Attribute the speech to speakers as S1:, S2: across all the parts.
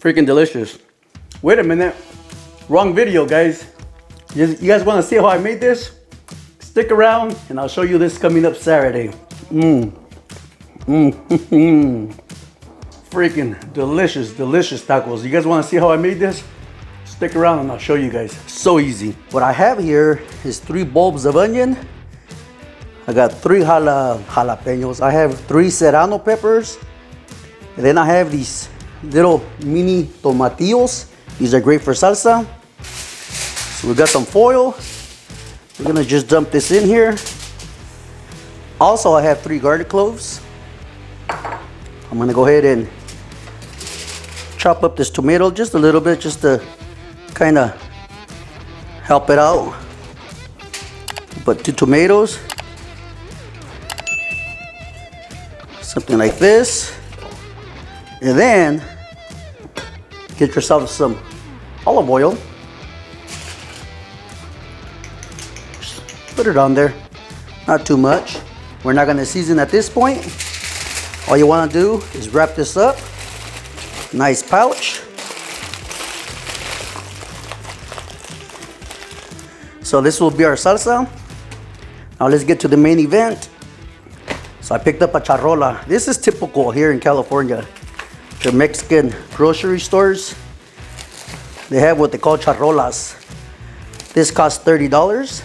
S1: Freaking delicious. Wait a minute. Wrong video, guys. You guys want to see how I made this? Stick around and I'll show you this coming up Saturday. Freaking delicious, delicious tacos. You guys want to see how I made this? Stick around and I'll show you guys. So easy. What I have here is 3 bulbs of onion. I got 3 jalapenos. I have 3 serrano peppers. And then I have these little mini tomatillos. These are great for salsa. So we got some foil. We're gonna just dump this in here. Also, I have 3 garlic cloves. I'm gonna go ahead and chop up this tomato just a little bit, just to kind of help it out. Put 2 tomatoes. Something like this. And then get yourself some olive oil. Just put it on there. Not too much. We're not gonna season at this point. All you wanna do is wrap this up. Nice pouch. So this will be our salsa. Now let's get to the main event. So I picked up a charrola. This is typical here in California. The Mexican grocery stores, they have what they call charrolas. This costs $30.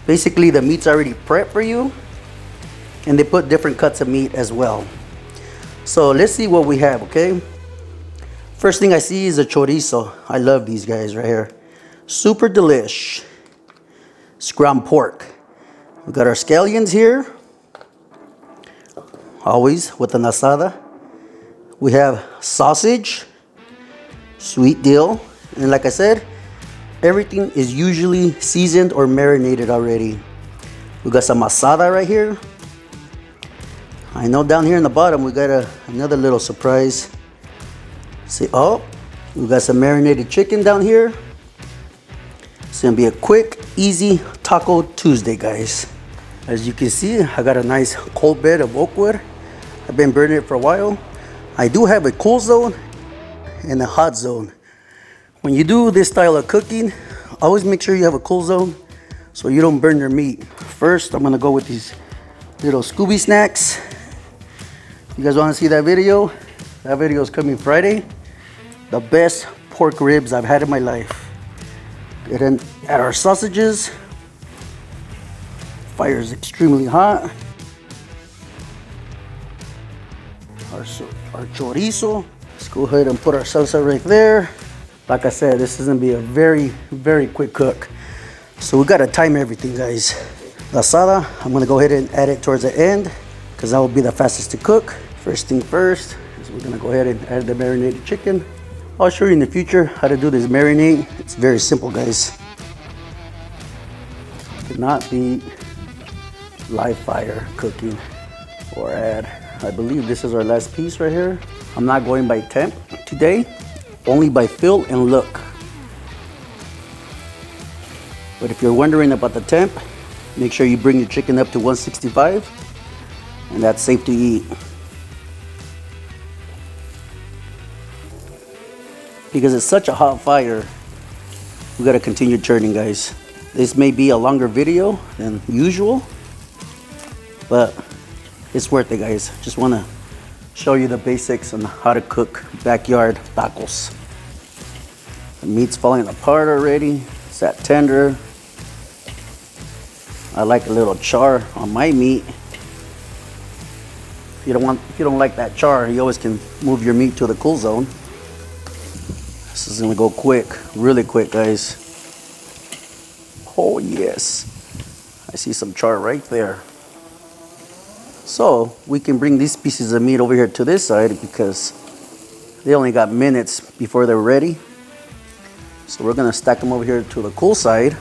S1: Basically the meat's already prepped for you, and they put different cuts of meat as well. So let's see what we have, okay? First thing I see is a chorizo. I love these guys right here. Super delish. It's ground pork. We got our scallions here. Always with an asada. We have sausage. Sweet deal. And like I said, everything is usually seasoned or marinated already. We got some asada right here. I know down here in the bottom we got another little surprise. See, oh, we got some marinated chicken down here. It's gonna be a quick, easy Taco Tuesday, guys. As you can see, I got a nice cold bed of oak wood. I've been burning it for a while. I do have a cool zone and a hot zone. When you do this style of cooking, always make sure you have a cool zone so you don't burn your meat. First, I'm gonna go with these little Scooby snacks. You guys wanna see that video? That video is coming Friday. The best pork ribs I've had in my life. And then add our sausages. Fire is extremely hot. Our chorizo. Let's go ahead and put our salsa right there. Like I said, this is gonna be a very, very quick cook. So we gotta time everything, guys. The asada, I'm gonna go ahead and add it towards the end because that will be the fastest to cook. First thing first is we're gonna go ahead and add the marinated chicken. I'll show you in the future how to do this marinade. It's very simple, guys. Cannot beat live fire cooking or add. I believe this is our last piece right here. I'm not going by temp today, only by feel and look. But if you're wondering about the temp, make sure you bring your chicken up to 165, and that's safe to eat. Because it's such a hot fire, we gotta continue churning, guys. This may be a longer video than usual, but it's worth it, guys. Just wanna show you the basics on how to cook backyard tacos. The meat's falling apart already. It's that tender. I like a little char on my meat. If you don't like that char, you always can move your meat to the cool zone. This is gonna go quick, really quick, guys. Oh yes, I see some char right there. So we can bring these pieces of meat over here to this side because they only got minutes before they're ready. So we're gonna stack them over here to the cool side.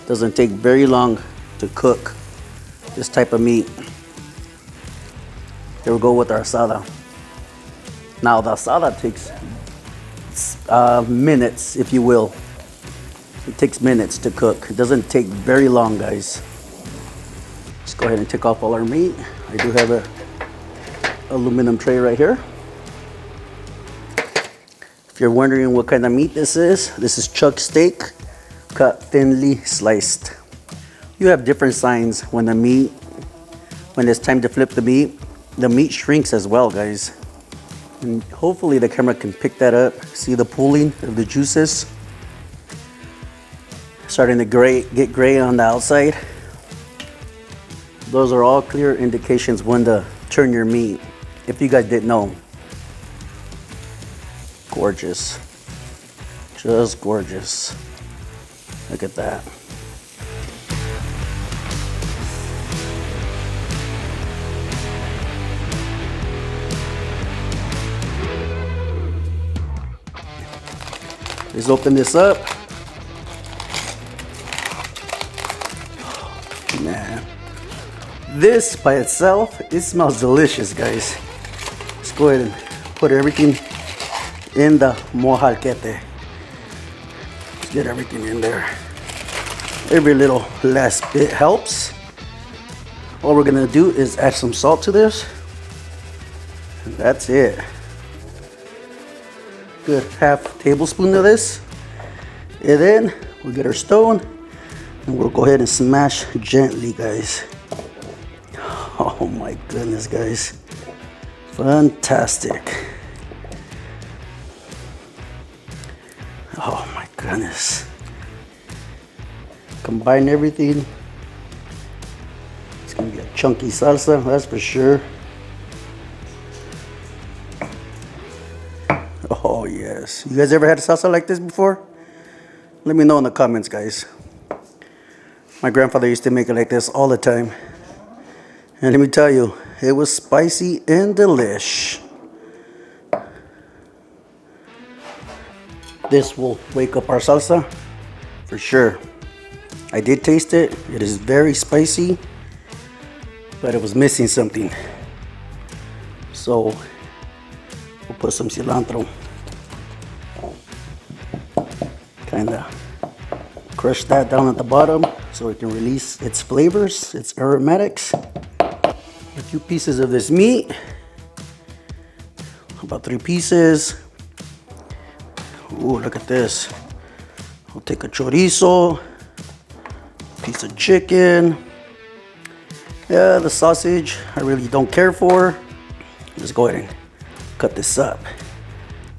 S1: Doesn't take very long to cook this type of meat. Here we go with our asada. Now the asada takes minutes, if you will. It takes minutes to cook. It doesn't take very long, guys. Let's go ahead and take off all our meat. I do have a aluminum tray right here. If you're wondering what kind of meat this is chuck steak cut thinly sliced. You have different signs when it's time to flip the meat shrinks as well, guys. And hopefully the camera can pick that up. See the pooling of the juices? Starting to get gray on the outside. Those are all clear indications when to turn your meat, if you guys didn't know. Gorgeous. Just gorgeous. Look at that. Let's open this up. Man, this by itself, it smells delicious, guys. Let's go ahead and put everything in the mojalquete. Let's get everything in there. Every little last bit helps. All we're gonna do is add some salt to this. And that's it. Good half tablespoon of this. And then we'll get our stone and we'll go ahead and smash gently, guys. Oh my goodness, guys. Fantastic. Oh my goodness. Combine everything. It's gonna be a chunky salsa, that's for sure. Oh yes. You guys ever had a salsa like this before? Let me know in the comments, guys. My grandfather used to make it like this all the time. And let me tell you, it was spicy and delish. This will wake up our salsa for sure. I did taste it. It is very spicy, but it was missing something. So we'll put some cilantro. Kinda crush that down at the bottom so it can release its flavors, its aromatics. A few pieces of this meat, about 3 pieces. Ooh, look at this. I'll take a chorizo, piece of chicken. Yeah, the sausage I really don't care for. Let's go ahead and cut this up.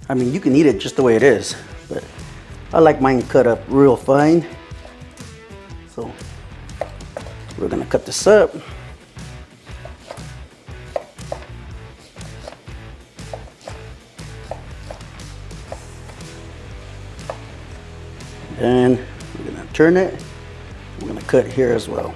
S1: I mean, you can eat it just the way it is, but I like mine cut up real fine. So we're gonna cut this up. And we're gonna turn it. We're gonna cut here as well.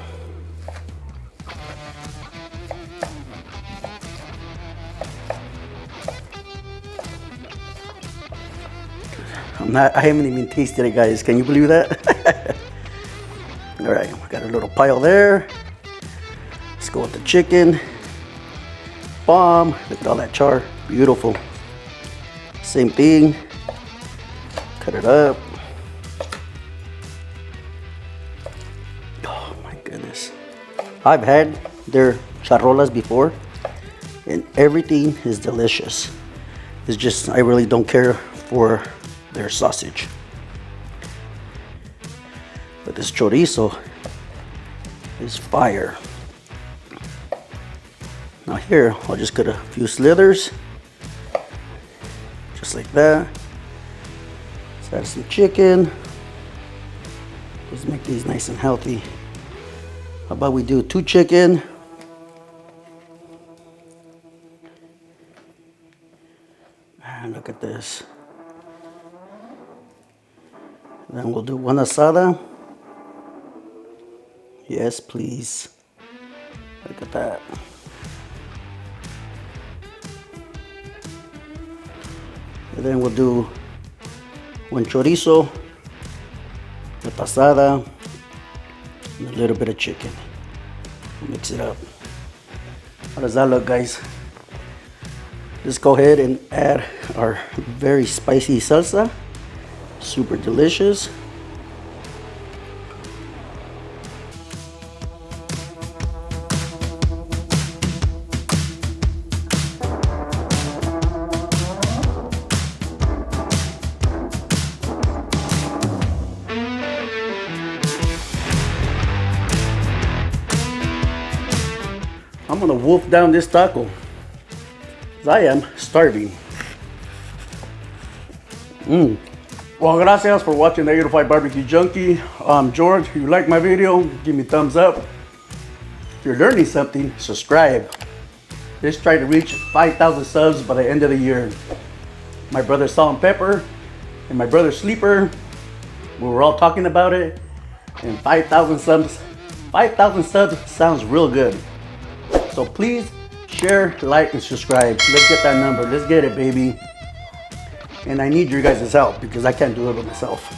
S1: I haven't even tasted it, guys. Can you believe that? All right, we got a little pile there. Let's go with the chicken. Bomb. Look at all that char. Beautiful. Same thing. Cut it up. Oh my goodness. I've had their charrolas before, and everything is delicious. It's just, I really don't care for their sausage. But this chorizo is fire. Now here, I'll just cut a few slithers, just like that. Let's add some chicken. Let's make these nice and healthy. How about we do 2 chicken? And look at this. Then we'll do 1 asada. Yes, please. Look at that. And then we'll do 1 chorizo with asada and a little bit of chicken. Mix it up. How does that look, guys? Let's go ahead and add our very spicy salsa. Super delicious. I'm gonna wolf down this taco. 'Cause I am starving. Well, gracias for watching the 805 Barbecue Junkie. George, if you like my video, give me a thumbs up. If you're learning something, subscribe. Let's try to reach 5,000 subs by the end of the year. My brother Salt and Pepper and my brother Sleeper, we were all talking about it. And 5,000 subs sounds real good. So please share, like, and subscribe. Let's get that number. Let's get it, baby. And I need your guys' help because I can't do it by myself.